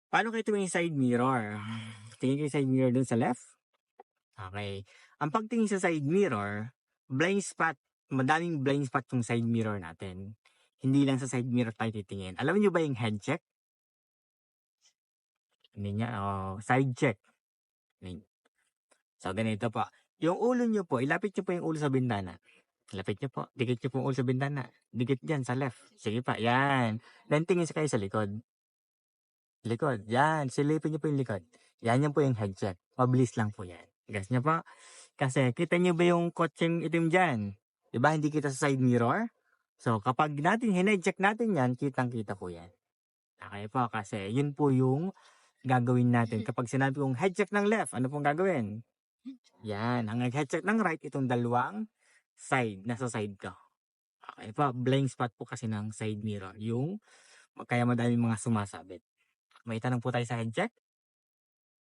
Paano kayo tumingin side mirror? Tingin kayo side mirror dun sa left? Okay. Ang pagtingin sa side mirror, blind spot, madaming blind spot yung side mirror natin. Hindi lang sa side mirror tayo titingin. Alam niyo ba yung head check? Hindi niya, side check. So, ganito po. Yung ulo niyo po, ilapit niyo po yung ulo sa bintana. Lapit niyo po. Dikit niyo po yung ulo sa bintana. Dikit dyan sa left. Sige pa, yan. Then tingin kayo sa likod. Likod, yan. Silipin niyo po yung likod. Yan po yung head check. Mabilis lang po yan. Guess niyo po? Kasi kita niyo ba yung kotseng itim dyan? Diba hindi kita sa side mirror? So kapag natin hinedcheck natin yan, kitang-kita po yan. Okay po, kasi yun po yung gagawin natin. Kapag sinabi kong head check ng left, ano pong gagawin? Yan, ang head check ng right, itong dalawang side, nasa side ko. Okay po, blind spot po kasi ng side mirror. Yung kaya madaming mga sumasabit. May tanong po tayo sa head check?